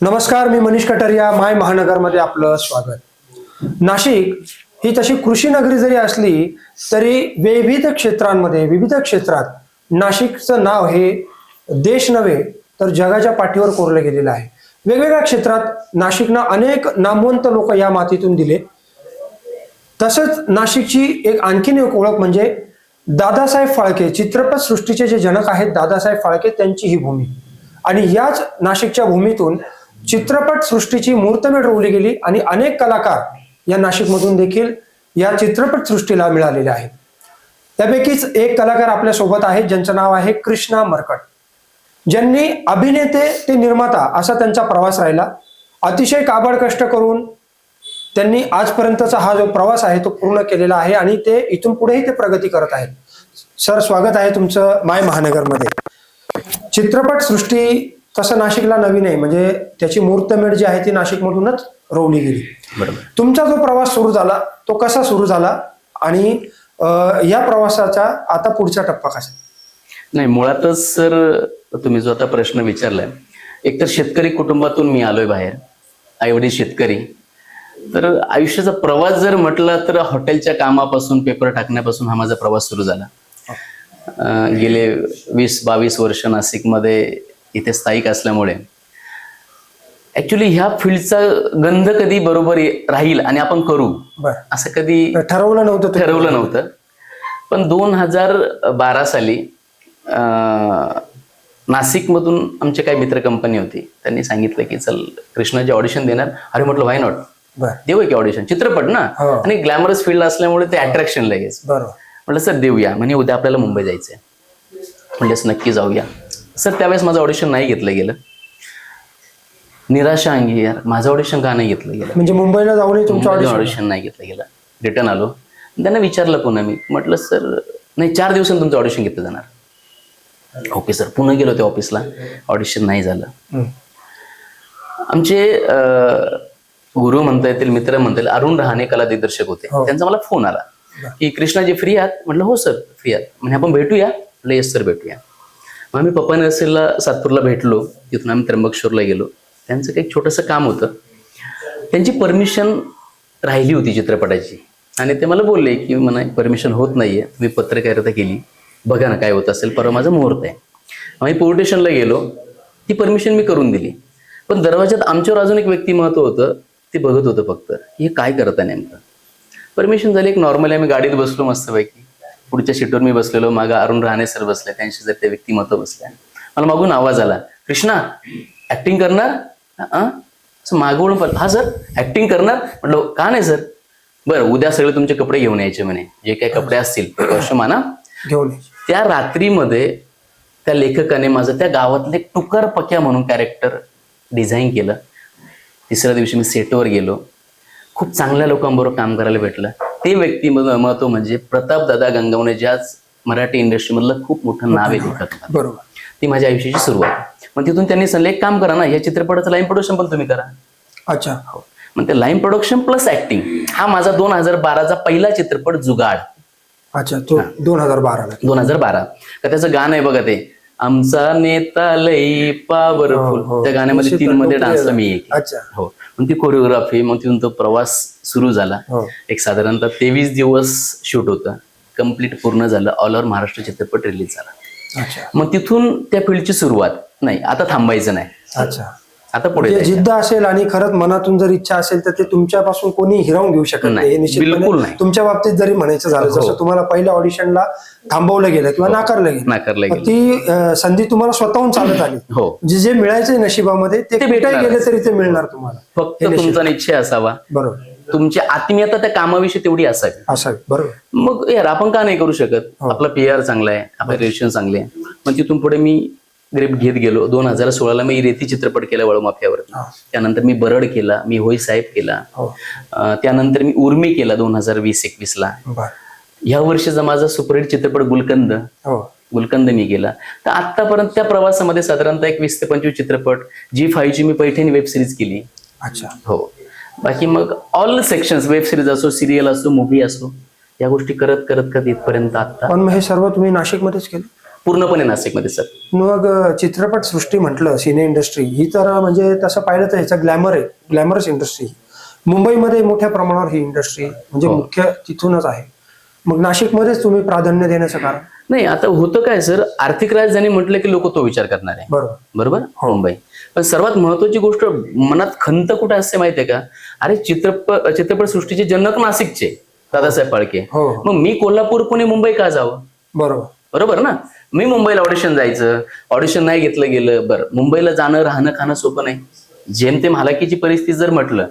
नमस्कार, मी मनीष कटारिया. माय महानगरमध्ये आपलं स्वागत. नाशिक ही तशी कृषी नगरी जरी असली तरी विविध क्षेत्रात नाशिकचं नाव हे देश नव्हे तर जगाच्या पाठीवर कोरलं गेलेलं आहे. वेगवेगळ्या क्षेत्रात नाशिकना अनेक नामवंत लोक या मातीतून दिले. तसंच नाशिकची एक आणखीन एक ओळख म्हणजे दादासाहेब फाळके, चित्रपट सृष्टीचे जे जनक आहेत दादासाहेब फाळके, त्यांची ही भूमी. आणि याच नाशिकच्या भूमीतून चित्रपट सृष्टीची मुहूर्तमेढ रोवली गेली आणि अनेक कलाकार या नाशिकमधून देखील या चित्रपट सृष्टीला मिळालेले आहेत. त्यापैकीच एक कलाकार आपल्या सोबत आहेत ज्यांचं नाव आहे कृष्णा मरकट, ज्यांनी अभिनेते ते निर्माता असा त्यांचा प्रवास राहिला. अतिशय काबाड कष्ट करून त्यांनी आजपर्यंतचा हा जो प्रवास आहे तो पूर्ण केलेला आहे आणि ते इथून पुढेही ते प्रगती करत आहेत. सर, स्वागत आहे तुमचं माय महानगरमध्ये. चित्रपट सृष्टी तसं नाशिकला नवीन आहे, म्हणजे त्याची मुहूर्तमेढ जी आहे ती नाशिकमधूनच रोवली गेली. बरोबर. तुमचा जो प्रवास सुरू झाला तो कसा सुरू झाला आणि या प्रवासाचा आता पुढचा टप्पा कसा? नाही, मुळातच सर तुम्ही जो आता प्रश्न विचारलाय, एकतर शेतकरी कुटुंबातून मी आलोय बाहेर, आईवडील शेतकरी. तर आयुष्याचा प्रवास जर म्हटला तर हॉटेलच्या कामापासून पेपर टाकण्यापासून हा माझा प्रवास सुरू झाला. गेले 20-22 वर्ष नाशिकमध्ये इथे स्थायिक असल्यामुळे ऍक्च्युली ह्या फील्डचा गंध कधी बरोबर राहील आणि आपण करू असं कधी ठरवलं नव्हतं. पण 2012 साली नाशिकमधून आमचे काही मित्र कंपनी होती, त्यांनी सांगितलं की चल कृष्णाची ऑडिशन देणार. अरे म्हटलं व्हाय नॉट, देऊ की ऑडिशन, चित्रपट ना आणि ग्लॅमरस फील्ड असल्यामुळे ते अट्रॅक्शन लगेच. म्हटलं सर देऊया. म्हणजे उद्या आपल्याला मुंबई जायचंय. म्हटलं नक्की जाऊया. सर त्यावेळेस माझं ऑडिशन नाही घेतलं गेलं. निराशा अंगी, यार माझं ऑडिशन का नाही घेतलं गेलं. म्हणजे मुंबईला जाऊन तुमचं ऑडिशन नाही घेतलं गेलं. रिटर्न आलो, त्यांना विचारलं पुन्हा मी, म्हटलं सर नाही 4 दिवसांनी तुमचं ऑडिशन घेतलं जाणार. Okay sir. पुन्हा गेलो त्या ऑफिसला, ऑडिशन नाही झालं. आमचे गुरु म्हणता येतील, मित्र म्हणता येईल, अरुण रहाणे कला दिग्दर्शक होते. त्यांचा मला फोन आला की कृष्णाजी फ्री आहात? म्हटलं हो सर फ्री आहात. म्हणजे आपण भेटूया? म्हटलं येस सर भेटूया. मग आम्ही पप्पा नर्सरीला सातपूरला भेटलो. तिथून आम्ही त्र्यंबकेश्वरला गेलो. त्यांचं काही छोटंसं काम होतं, त्यांची परमिशन राहिली होती चित्रपटाची आणि ते मला बोलले की मला परमिशन होत नाहीये, तुम्ही पत्रकारिता केली, बघा ना काय होत असेल, परवा माझा मुहूर्त आहे. आम्ही पोलीस स्टेशनला गेलो, ती परमिशन मी करून दिली. पण दरवाजात आमच्यावर अजून एक व्यक्तिमत्व होतं, ते बघत होतं फक्त हे काय करता नेमकं. परमिशन झाली, एक नॉर्मली आम्ही गाडीत बसलो मस्तपैकी. पुढच्या सीटवर मी बसलेलो, मागं अरुण रहाणे सर बसले, त्यांशी जर ते व्यक्तिमत्व बसले. मला मागून आवाज आला, कृष्णा ऍक्टिंग करणार? असं मागवून पण, हा सर ऍक्टिंग करणार? म्हटलं का नाही सर. बरं उद्या सगळे तुमचे कपडे घेऊन यायचे म्हणे, जे काही कपडे असतील वर्षमाना घेऊन. त्या रात्रीमध्ये त्या लेखकाने माझं त्या गावातले टुकार पक्या म्हणून कॅरेक्टर डिझाईन केलं. तिसऱ्या दिवशी मी सेटवर गेलो, खूप चांगल्या लोकांबरोबर काम करायला भेटलं. ते व्यक्तिमत्व म्हणजे प्रतापदादा गंगवणे, ज्या मराठी इंडस्ट्रीमधलं खूप मोठं नाव आहे लेखक. बरोबर. ती माझ्या आयुष्याची सुरुवात. मग तिथून त्यांनी सांगितलं एक काम करा ना, या चित्रपटाचं लाईन प्रोडक्शन पण तुम्ही करा. अच्छा. हो. मग ते लाईन प्रोडक्शन प्लस ऍक्टिंग, हा माझा 2012चा पहिला चित्रपट जुगाड. अच्छा. तो 2012 का त्याचं गाणं आहे बघा, ते आमचा नेता लई पॉवरफुल. त्या गाण्यामध्ये 3 मध्ये डान्सला मी एक. हो. मग ती कोरिओग्राफी, मग तिथून तो प्रवास सुरू झाला. एक साधारणतः 23 दिवस शूट होतं, कम्प्लीट पूर्ण झालं. ऑल ओव्हर महाराष्ट्र चित्रपट रिलीज झाला. मग तिथून त्या फील्डची सुरुवात. नाही आता थांबायचं नाही. अच्छा. आता पुढे जिद्द असेल आणि खरंच मनातून जर इच्छा असेल तर ते तुमच्यापासून कोणी हिरावून घेऊ शकत नाही. बिलकुल नाही. तुमच्या बाबतीत जरी म्हणायचं झालं, जसं तुम्हाला पहिल्या ऑडिशनला थांबवलं गेलं किंवा नाकारलं गेलं, ती संधी तुम्हाला स्वतःहून चालत आली. हो. जे मिळायचंय नशिबामध्ये ते भेटायला गेले तरी ते मिळणार तुम्हाला. फक्त तुमचा निश्चय असावा. बरोबर. तुमची आत्मीयता त्या कामाविषयी तेवढी असावी. बरोबर. मग यार आपण का नाही करू शकत. आपला PR चांगला आहे, आपलं रिलेशन चांगले आहे. मग तिथून पुढे मी ग्रेप घेत गेलो. 2016ला मी रेती चित्रपट केला वळू माफियावर. त्यानंतर मी बरड केला, मी होई साहेब केला. त्यानंतर मी उर्मी केला 2020-21ला. ह्या वर्षीचा माझा सुपरहिट चित्रपट गुलकंद मी केला. तर आतापर्यंत त्या प्रवासामध्ये साधारणतः 20 ते 25 चित्रपट, G5ची मी पैठणी वेब सिरीज केली. अच्छा. हो. बाकी मग ऑल सेक्शन्स, वेब सिरीज असो, सिरियल असो, मूवी असो, या गोष्टी करत करत इथपर्यंत आता. पण हे सर्व तुम्ही नाशिकमध्येच केलं? पूर्णपणे नाशिकमध्ये सर. मग चित्रपट सृष्टी म्हटलं, सिने इंडस्ट्री ही तर म्हणजे तसं पाहिलं तर ह्याचा ग्लॅमर आहे, ग्लॅमरस इंडस्ट्री. मुंबईमध्ये मोठ्या प्रमाणावर ही इंडस्ट्री म्हणजे मुख्य तिथूनच आहे. मग नाशिकमध्येच तुम्ही प्राधान्य देण्याचं कारण? नाही, आता होतं काय सर, आर्थिक राजधानी म्हटलं की लोक तो विचार करणार आहे. बरोबर. बरोबर, मुंबई. पण सर्वात महत्वाची गोष्ट मनात खंत कुठे असते माहितीये का, अरे चित्रपट सृष्टीचे जनक नाशिकचे दादासाहेब फाळके, हो. मग मी कोल्हापूर पुणे मुंबई का जावं? बरोबर. बरोबर ना. मी मुंबईला ऑडिशन जायचं, ऑडिशन नाही घेतलं गेलं, बरं मुंबईला जाणं राहणं खाणं सोपं नाही. जेमतेम हालाकीची परिस्थिती जर म्हटलं,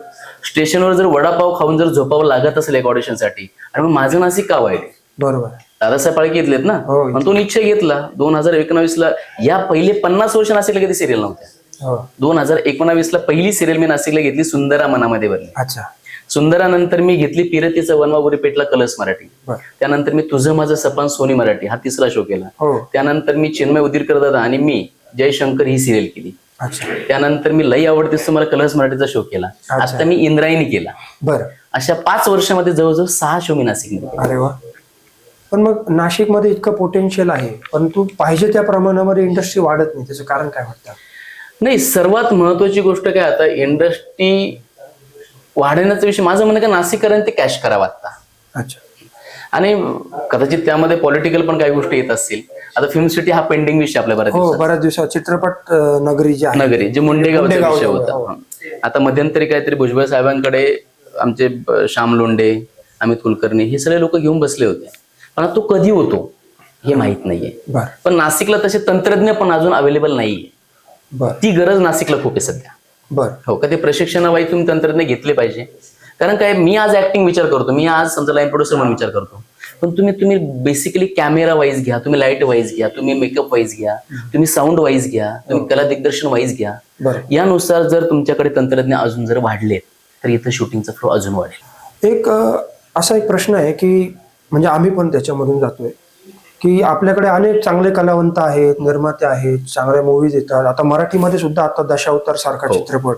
स्टेशनवर जर वडापाव खाऊन जर झोपावं लागत असेल एक ऑडिशनसाठी, आणि मग माझं नाशिक का वाईट? बरोबर. दादासाहेब फाळके घेतलेत ना, हो. पण तो निश्चय घेतला 2019ला. या पहिले 50 वर्ष नाशिकला कधी सिरियल नव्हत्या. हो. 2019ला पहिली सिरियल मी नाशिकला घेतली, सुंदरा मनामध्ये भरली. अच्छा. सुंदरानंतर मी घेतली पिरतीचा वनवा पेटला कलस मराठी. बरं. त्यानंतर मी तुझं माझं सपन सोनी मराठी हा तिसरा शो केला. हो. त्यानंतर मी चिन्मय उदिरकर दादा आणि मी जयशंकर ही सिरियल केली. अच्छा. त्यानंतर मी लई आवडतीस तुम्हाला कलर्स मराठीचा शो केला. अच्छा. आता मी इंद्रायणी केला. बरं. अशा 5 वर्षामध्ये जवळजवळ 6 शो मी नाशिकमध्ये केले. अरे वा. पण मग नाशिकमध्ये इतकं पोटेन्शियल आहे, परंतु पाहिजे त्या प्रमाणामध्ये इंडस्ट्री वाढत नाही, त्याचं कारण काय वाटतं? नाही, सर्वात महत्वाची गोष्ट काय, आता इंडस्ट्री वाढवण्याचा विषय माझं म्हणणं का नाशिककरांनी ते कॅश करावं आता. अच्छा. आणि कदाचित त्यामध्ये पॉलिटिकल पण काही गोष्टी येत असतील. आता फिल्म सिटी हा पेंडिंग विषय आपल्या बऱ्याच हो, दिवसात. बऱ्याच दिवसात चित्रपट नगरी जी आहे, नगरी जे मुंडेगावचा मुंडेगाव विषय जवळ, होता. हो. आता मध्यंतरी काहीतरी भुजबळ साहेबांकडे आमचे श्याम लोंढे, अमित कुलकर्णी हे सगळे लोक घेऊन बसले होते, पण आता तो कधी होतो हे माहित नाहीये. बरं. पण नाशिकला तसे तंत्रज्ञ पण अजून अवेलेबल नाहीये. बरं. ती गरज नाशिकला खूप आहे सध्या. बरं. हो का, ते प्रशिक्षणावाई तुम्ही तंत्रज्ञ घेतले पाहिजे. कारण काय, मी आज ऍक्टिंग विचार करतो, मी आज समजा लाईन प्रोड्युसर म्हणून विचार करतो, पण तुम्ही बेसिकली कॅमेरा वाईज घ्या, तुम्ही लाईट वाईज घ्या, तुम्ही मेकअप वाईज घ्या, तुम्ही साऊंड वाईज घ्या, तुम्ही कला दिग्दर्शन वाईज घ्या. बरं. यानुसार जर तुमच्याकडे तंत्रज्ञ अजून जर वाढले तर इथं शूटिंगचा फ्लो अजून वाढेल. एक असा एक प्रश्न आहे की म्हणजे आम्ही पण त्याच्यामधून जातोय की आपल्याकडे अनेक चांगले कलावंत आहेत, निर्माते आहेत, चांगल्या मूवीज येतात. आता मराठीमध्ये सुद्धा आता दशावतार सारखा चित्रपट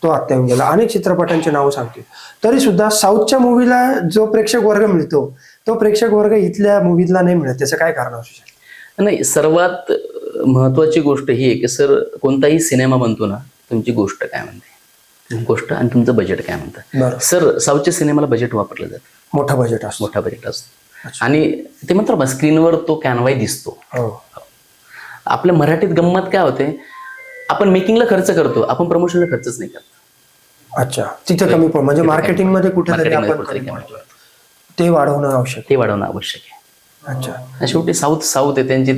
तो आता येऊन गेला. अनेक चित्रपटांची नावं सांगते, तरी सुद्धा साऊथच्या मूवीला जो प्रेक्षक वर्ग मिळतो तो प्रेक्षक वर्ग इथल्या मूवीजला नाही मिळत. त्याचं काय कारण असू शकतं? नाही, सर्वात महत्वाची गोष्ट ही आहे की सर, कोणताही सिनेमा बनतो ना, तुमची गोष्ट काय म्हणते, गोष्ट आणि तुमचं बजेट काय म्हणतं. बरं. सर, साऊथच्या सिनेमाला बजेट वापरलं जातं, मोठा बजेट असतो. मोठा बजेट असतो, आणि ते म्हणतात ना स्क्रीनवर तो कॅनवाई दिसतो. हो. आपल्या मराठीत गंमत काय होते, आपण मेकिंगला खर्च करतो, आपण प्रमोशनला खर्चच नाही करत. अच्छा. तिथे कमी पण म्हणजे मार्केटिंग मध्ये कुठेतरी आपण ते वाढवणं आवश्यक, ते वाढवणं आवश्यक आहे. अच्छा. शेवटी साऊथ आहे, त्यांची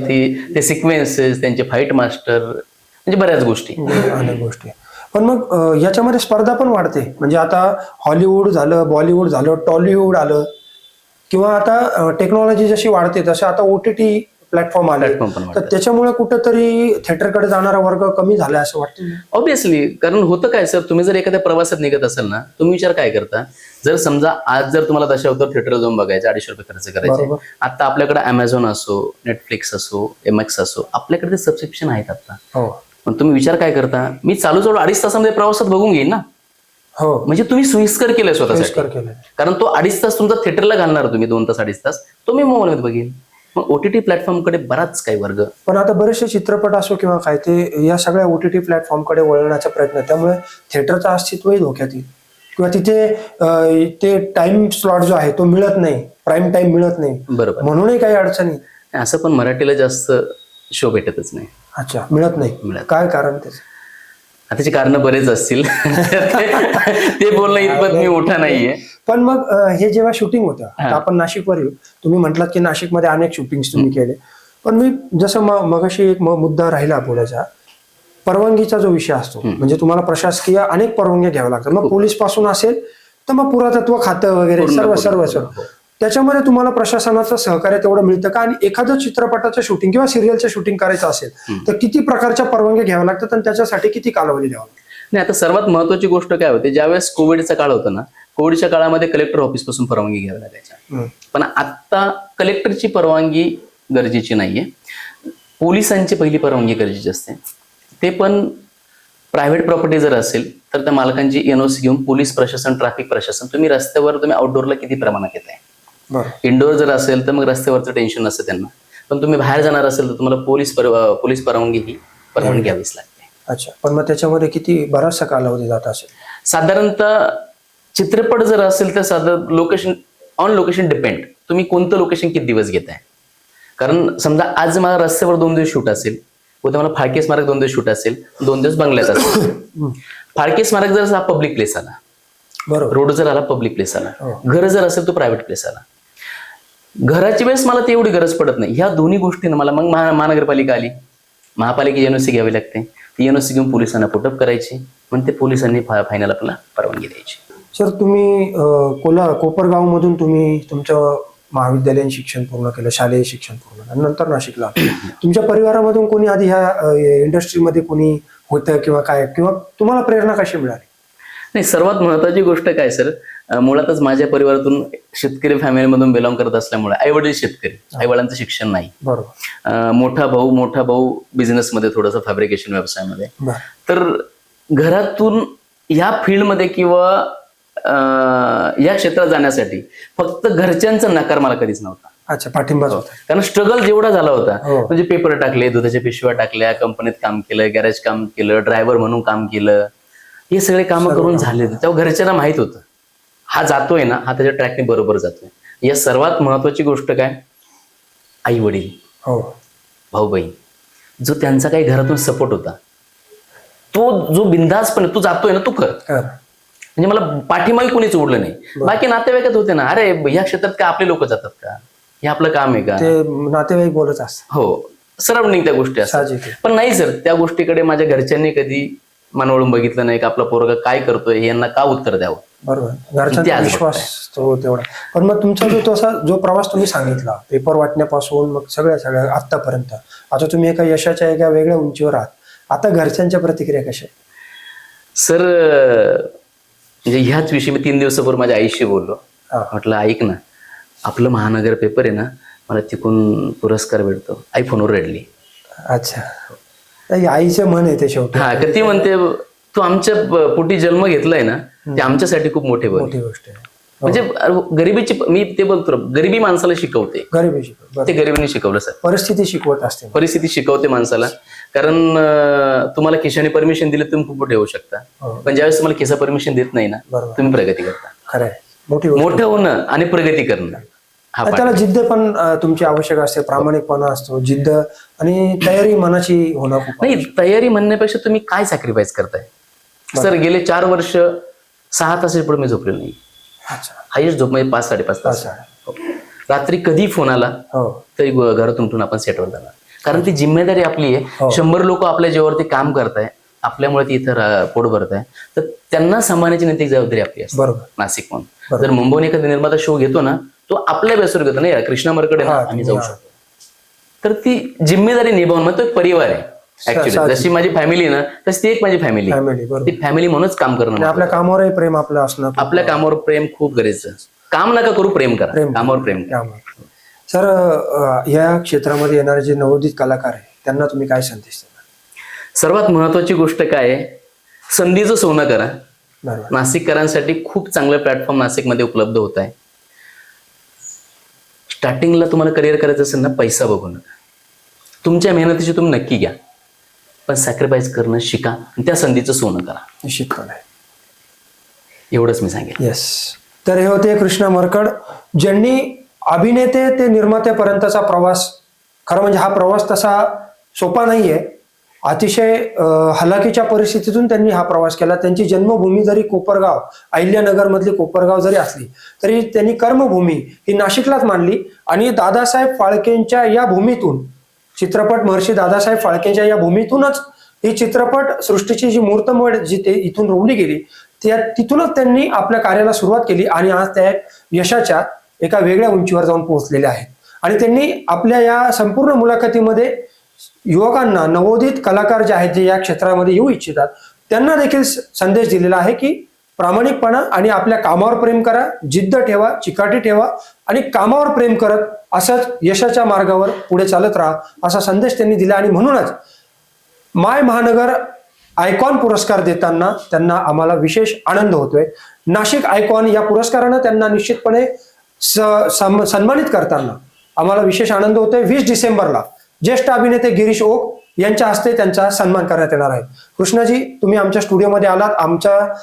ते सिक्वेन्सेस, त्यांचे फाईट मास्टर, म्हणजे बऱ्याच गोष्टी. अनेक गोष्टी. पण मग याच्यामध्ये स्पर्धा पण वाढते. म्हणजे आता हॉलिवूड झालं, बॉलिवूड झालं, टॉलिवूड आलं, किंवा आता टेक्नॉलॉजी जशी वाढते तसं आता OTT प्लॅटफॉर्म आले, तर त्याच्यामुळे कुठंतरी थिएटरकडे जाणारा वर्ग कमी झाला असं वाटतं. ऑब्विसली, कारण होतं काय सर, तुम्ही जर एखाद्या प्रवासात निघत असाल ना, तुम्ही विचार काय करता, जर समजा आज जर तुम्हाला दशावतार थिएटरला जाऊन बघायचं, 250 रुपये खर्च करायचे. आता आपल्याकडे अमेझॉन असो, नेटफ्लिक्स असो, MX असो, आपल्याकडे ते सबस्क्रिप्शन आहेत आता. हो. पण तुम्ही विचार काय करता, मी चालू 2.5 तासामध्ये प्रवासात बघून घेईन ना. हो. म्हणजे तुम्ही सोयीस्कर केलंय स्वतःसाठी, कारण तो 2.5 तास तुमचा थिएटरला घालणार तुम्ही, 2 तास 2.5 तास तो मी मोबाईलमध्ये बघेन. मग OTT प्लॅटफॉर्मकडे बराच काही वर्ग. पण आता बरेचसे चित्रपट असो किंवा काय, ते या सगळ्या OTT प्लॅटफॉर्मकडे वळण्याचा प्रयत्न, त्यामुळे थिएटरचं अस्तित्वही धोक्यात येईल, किंवा तिथे ते टाइम स्लॉट जो आहे तो मिळत नाही, प्राईम टाइम मिळत नाही. बरोबर. म्हणूनही काही अडचणी. असं पण मराठीला जास्त शो भेटतच नाही. अच्छा. मिळत नाही. काय कारण त्याचं? त्याची कारण बरेच असतील, ते बोलणं इतपत मी मोठा नाहीये. पण मग हे जेव्हा शूटिंग होतं, आपण नाशिकवर येऊ, तुम्ही म्हटलात की नाशिकमध्ये अनेक शूटिंग तुम्ही केले, पण मी जसं मगाशी एक मुद्दा राहिला बोलायचा, परवानगीचा जो विषय असतो, म्हणजे तुम्हाला प्रशासकीय अनेक परवानग्या घ्याव्या लागतात. मग पोलीस पासून असेल तर मग पुरातत्व खातं वगैरे सर्व त्याच्यामध्ये तुम्हाला प्रशासनाचं सहकार्य तेवढं मिळतं का? आणि एखादं चित्रपटाचं शूटिंग किंवा सिरियलचं शूटिंग करायचं असेल तर किती प्रकारच्या परवानग्या घ्याव्या लागतात आणि त्याच्यासाठी किती कालावधी द्यावा लागतो? नाही, आता सर्वात महत्वाची गोष्ट काय होते, ज्यावेळेस कोविडचा काळ होता ना, कोविडच्या काळामध्ये कलेक्टर ऑफिस पासून परवानगी घ्यावी लागायच्या. पण आता कलेक्टरची परवानगी गरजेची नाहीये, पोलिसांची पहिली परवानगी गरजेची असते. ते पण प्रायव्हेट प्रॉपर्टी जर असेल तर त्या मालकांची NOC घेऊन पोलीस प्रशासन, ट्रॅफिक प्रशासन, तुम्ही रस्त्यावर तुम्ही आउटडोअरला किती प्रमाणात येत आहे. इंडोर जर असेल तर मग रस्त्यावरचं टेन्शन नसतं त्यांना. पण तुम्ही बाहेर जाणार असेल तर तुम्हाला पोलीस परवानगी घ्यावीच लागते. अच्छा, पण मग त्याच्यामध्ये किती बराचसा कालावधी जात असेल? साधारणतः चित्रपट जर असेल तर साधारण लोकेशन डिपेंड, तुम्ही कोणतं लोकेशन किती दिवस घेताय. कारण समजा आज मला रस्त्यावर 2 दिवस शूट असेल, उद्या मला फाळके स्मारक 2 दिवस शूट असेल, 2 दिवस बंगल्यात असेल. फाळके स्मारक जर हा पब्लिक प्लेस आला, बरोबर, रोड जर आला पब्लिक प्लेस आला, हो. घर जर असेल तो प्रायव्हेट प्लेस आला. घराची वेळेस मला ती एवढी गरज पडत नाही. ह्या दोन्ही गोष्टींना मला मग महानगरपालिका आली, महापालिकेची एनओसी घ्यावी लागते. ती एनओसी घेऊन पोलिसांना पुटअप करायची, पण ते पोलिसांनी फायनल आपल्याला परवानगी द्यायची. सर तुम्ही कोपरगाव मधून तुम्ही तुमचं महाविद्यालयीन शिक्षण पूर्ण केलं, शालेय शिक्षण पूर्ण आणि नंतर नाशिकला. तुमच्या परिवारामधून कोणी आधी ह्या इंडस्ट्रीमध्ये कोणी होतं किंवा काय, किंवा तुम्हाला प्रेरणा कशी मिळाली? नाही, सर्वात महत्वाची गोष्ट काय सर, मुळातच माझ्या परिवारातून शेतकरी फॅमिलीमधून बिलॉंग करत असल्यामुळे आई वडील शेतकरी, आई वडिलांचं शिक्षण नाही. बरोबर. मोठा भाऊ बिझनेसमध्ये, थोडंसं फॅब्रिकेशन व्यवसायामध्ये. बरं. तर घरातून या फील्डमध्ये किंवा या क्षेत्रात जाण्यासाठी फक्त घरच्यांचा नकार मला कधीच नव्हता. अच्छा, पाठिंबाच होता. कारण स्ट्रगल जेवढा झाला होता, हो. म्हणजे पेपर टाकले, दुधाच्या पिशव्या टाकल्या, कंपनीत काम केलं, गॅरेज काम केलं, ड्रायव्हर म्हणून काम केलं, हे सगळे कामं करून झाले. तेव्हा घरच्यांना माहित होतं हा जातोय ना, हा त्याच्या ट्रॅकने बरोबर जातोय. या सर्वात महत्वाची गोष्ट काय, आई वडील, हो, भाऊ बहीण, जो त्यांचा काही घरातून सपोर्ट होता, तो जो बिंदासपणे तू जातोय ना तू कर. म्हणजे मला पाठीमागे कोणीच उडलं नाही. बाकी नातेवाईकात होते ना, अरे ह्या क्षेत्रात का आपले लोक जातात का, हे आपलं काम आहे का, ते नातेवाईक बोलत असतात. हो, सराउंडिंग त्या गोष्टी असतात. पण नाही सर, त्या गोष्टीकडे माझ्या घरच्यांनी कधी मन वळून बघितलं नाही, की आपला पोरगा काय करतोय हे यांना का उत्तर द्यावं. बरोबर, घरच्यांचा विश्वास तो तेवढा. पण मग तुमचा जो प्रवास तुम्ही सांगितला, पेपर वाटण्यापासून मग सगळ्या आतापर्यंत, आता तुम्ही एका यशाच्या एका वेगळ्या उंचीवर आहात. आता घरच्यांच्या प्रतिक्रिया कशा आहे? सर, म्हणजे ह्याच विषयी मी 3 दिवसापूर्वी माझ्या आईशी बोललो. म्हटलं ऐक ना, आपलं महानगर पेपर आहे ना, मला तिकून पुरस्कार भेटतो. आई फोनवर रडली. अच्छा, आईचं मन आहे ते शेवटी. हा, ती म्हणते तू आमच्या पोटी जन्म घेतलाय ना, ते आमच्यासाठी खूप मोठी गोष्ट आहे. म्हणजे गरिबीची, मी ते बोलतो, गरिबी माणसाला शिकवते. गरिबी शिकवते, ते गरिबीने शिकवलं सर. परिस्थिती शिकवत असते, परिस्थिती शिकवते माणसाला. कारण तुम्हाला खिशाने परमिशन दिले तुम्ही खूप मोठे होऊ शकता, पण ज्यावेळेस तुम्हाला खिसा परमिशन देत नाही ना, तुम्ही प्रगती करता. खरंय, मोठं होणं आणि प्रगती करणं, त्याला जिद्द पण तुमची आवश्यक असते, प्रामाणिकपणा असतो, जिद्द आणि तयारी मनाची होणं. नाही, तयारी म्हणण्यापेक्षा तुम्ही काय सॅक्रिफाईस करताय. सर, गेले 4 वर्ष 6 तासाच्या पुढे मी झोपलेलो नाही. हायस्ट झोप म्हणजे 5-5.5 तास. रात्री कधी फोन आला तरी घरातून उठून आपण सेटवर जाणार. कारण ती जिम्मेदारी आपली आहे. 100 लोक आपल्या जेव्हावरती काम करताय, आपल्यामुळे ती इथं पोट भरत आहे, तर त्यांना सांभाळण्याची नैतिक जबाबदारी आपली असते. बरोबर. नाशिक म्हणून जर मुंबईने एखादा निर्माता शो घेतो ना, तो आपल्या बेसवर घेतो. नाही, कृष्णा मरकडे आम्ही जाऊ शकतो. तर ती जिम्मेदारी निभावून, मग तो एक परिवार आहे. ऍक्च्युली जशी माझी फॅमिली ना, तशी ती एक माझी फॅमिली. ती फॅमिली म्हणूनच काम करणं, आपल्या कामावरही प्रेम आपलं असणं. आपल्या कामावर प्रेम खूप गरजेचं. काम नका करू, प्रेम करा. कामावर प्रेम करा. सर, या क्षेत्रामध्ये येणारे जे नवोदित कलाकार आहे त्यांना तुम्ही काय संदेश देणार? सर्वात महत्वाची गोष्ट काय आहे, संधीचं सोनं करा. नाशिककरांसाठी खूप चांगलं प्लॅटफॉर्म नाशिकमध्ये उपलब्ध होत आहे. स्टार्टिंगला तुम्हाला करिअर करायचं असेल ना, पैसा बघू नका. तुमच्या मेहनतीची तुम्ही नक्की घ्या, पण सॅक्रिफाईस करणं शिका आणि त्या संधीचं सोनं करा. निश्चितपणे, एवढंच मी सांगेन. येस. तर हे होते कृष्णा मरकड, ज्यांनी अभिनेते ते निर्मात्यापर्यंतचा प्रवास, खरं म्हणजे हा प्रवास तसा सोपा नाहीये. अतिशय हलाखीच्या परिस्थितीतून त्यांनी हा प्रवास केला. त्यांची जन्मभूमी जरी कोपरगाव, अहिल्यानगर मधली कोपरगाव जरी असली तरी त्यांनी कर्मभूमी ही नाशिकलाच मानली आणि दादासाहेब फाळकेंच्या या भूमीतून, चित्रपट महर्षी दादासाहेब फाळकेंच्या या भूमीतूनच ही चित्रपट सृष्टीची जी मूर्तमेढ जी ते इथून रोवली गेली, तिथूनच त्यांनी आपल्या कार्याला सुरुवात केली आणि आज त्या यशाच्या एका वेगळ्या उंचीवर जाऊन पोहोचलेले आहेत. आणि त्यांनी आपल्या या संपूर्ण मुलाखतीमध्ये युवकांना, नवोदित कलाकार जे आहेत, जे या क्षेत्रामध्ये येऊ इच्छितात, त्यांना देखील संदेश दिलेला आहे की प्रामाणिकपणा आणि आपल्या कामावर प्रेम करा, जिद्द ठेवा, चिकाटी ठेवा आणि कामावर प्रेम करत असंच यशाच्या मार्गावर पुढे चालत राहा, असा संदेश त्यांनी दिला. आणि म्हणूनच माय महानगर आयकॉन पुरस्कार देताना त्यांना आम्हाला विशेष आनंद होतोय. नाशिक आयकॉन या पुरस्कारानं त्यांना निश्चितपणे सन्मानित करताना आम्हाला विशेष आनंद होतोय. 20 डिसेंबरला ज्येष्ठ अभिनेते गिरीश ओक यांच्या हस्ते त्यांचा सन्मान करण्यात येणार आहे. कृष्णाजी, तुम्ही आमच्या स्टुडिओमध्ये आलात, आमचा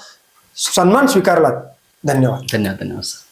सन्मान स्वीकारलात, धन्यवाद. धन्यवाद. धन्यवाद सर.